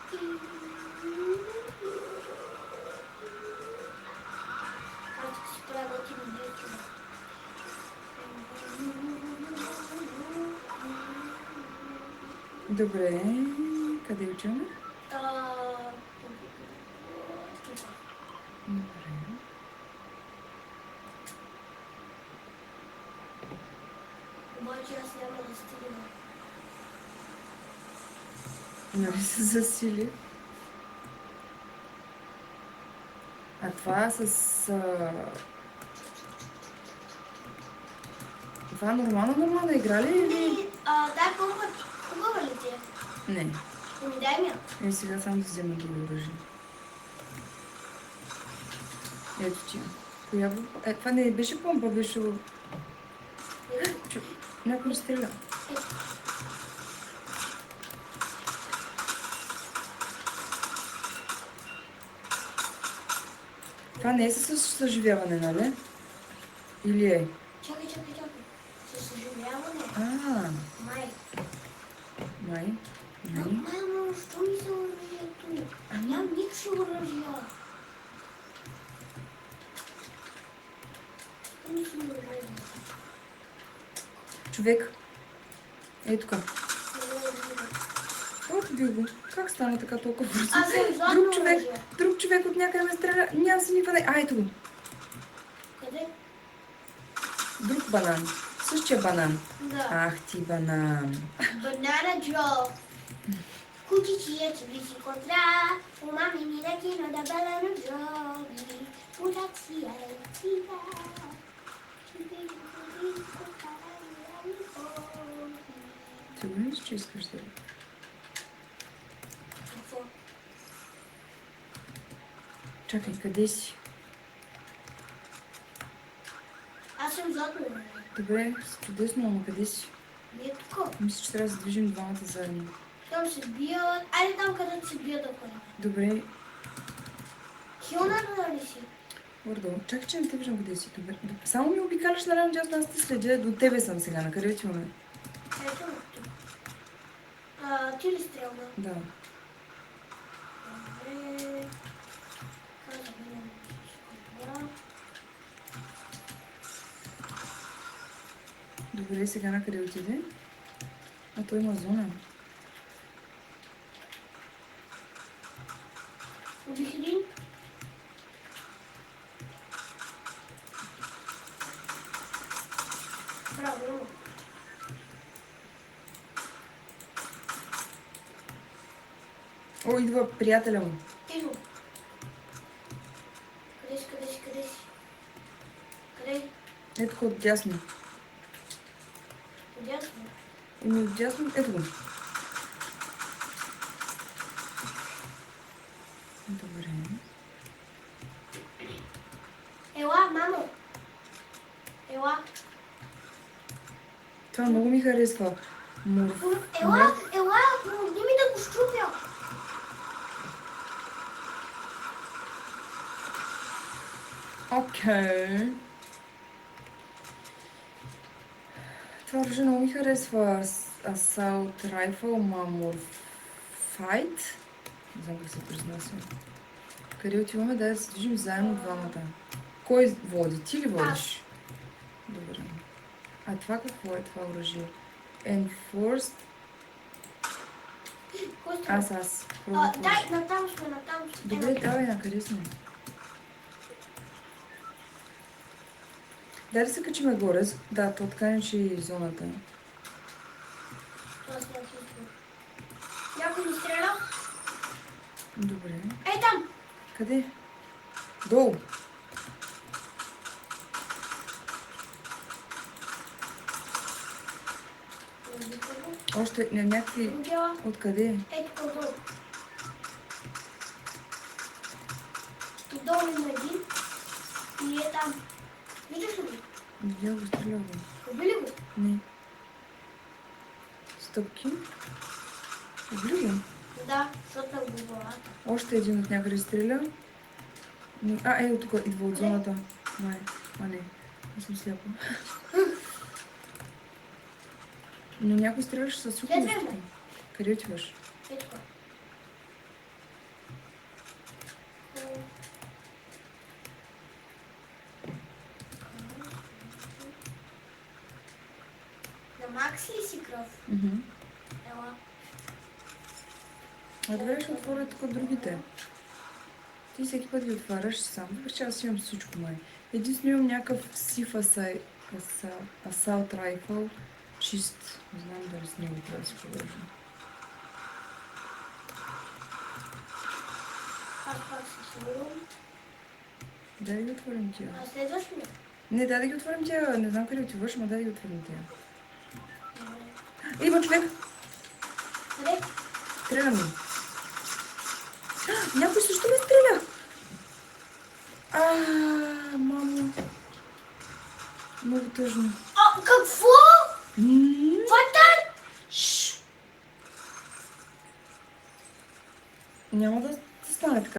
Аз ще си правя готини директно. Добре, къде учим? Тук. Добре. Обаче аз няма да стигна. Нали се засили? А това с... Това нормална игра ли или... Дай помпа. Хубава ли ти е? Не. Ами дай ми я. Сега само да взема друго оръжие. Ето ти. Коя... това не беше помпа, беше... Някой ми стреля. Това не е със съживяване, нали? Или е? Чакай. Със съживяване. Май. Май. Мамо, що ми за оръжието? Нямам никакви оръжия. Човек. Ей тук. От би го. Как стана така толкова бързо? Аз съм задно оръжие. Друг човек от някъде ме стреля. Няма си никъде. Ето го. Къде? Друг банан. Същия банан. Да. Ах ти банан. Банана Джо. Кучичия ci bicicletta, una minirettina da ballano giochi, pulizia e città. Сигурно ли, че искаш да... Какво? Чакай, къде си? Аз съм задно. Добре, чудесно, ама къде си? Не е тук. Мисля, че трябва да се движим двамата заедно. Там се бият. Айде там, където се бият да ходим. Добре, Хилната ли си? гордо. Чакай, че не те виждам къде си. Добре. Само ми обикаляш на равно, аз те следя. До тебе съм сега. На къде отиваме? Ето тук. Ти ли стрелна? Да. Добре. Казваме на Добре, сега на къде отиде? А той има зона. Убих един. Браво. О, идва приятеля му. Иво. Къде си? Къде? Ето го отдясно. Отдясно. Еми отдясно, ето го. Добре. Ела, мамо. Ела. Това много ми харесва. Ела, помогни ми да го щупя. Окей. Това оръжие много ми харесва. Assault Rifle, Mammoth Fight. Не знам как се произнася. Къде отиваме? Да се движим заедно двамата. Кой води? Ти ли водиш? Добре. А това какво е това оръжие? Enforced. Аз. Дай, натам сме. Добре, давай, на къде сме? Дай да се качиме горе. Да, то така не че и зоната. Някой ми стреля? Добре. Ей там! Къде? Долу. Още някакви... Откъде? Ей, тук долу. Долу има един. И е там. Виждаш ли го? Видял го, стрелял го. Уби ли го? Не. Стъпки. Убили го? Да, защото е в главата. Още един от някъде стреля. Ето тук идва от зоната. Май. Не. Аз съм сляпа. Но някой стреляше със сухо. Къде отиваш? Ето. На Макс ли си кръв? Ела. А добре, ще отворя тук другите. Ти всеки път ги отваряш сам. Въпреки че аз имам всичко май. Единствено имам някакъв сив Assault Rifle. Чист. Не знам дали с него трябва да се продължа. Аз пак се сигурно. Дай да ги отворим тия. А следваш ли? Не, дай да ги отворим тия. Не знам къде отиваш, но дай да ги отворим тия. Има човек! Къде? Стреля ми. Някой също ме стреля! Мамо. Много тъжно. А, какво? Ватар? Няма да стане така.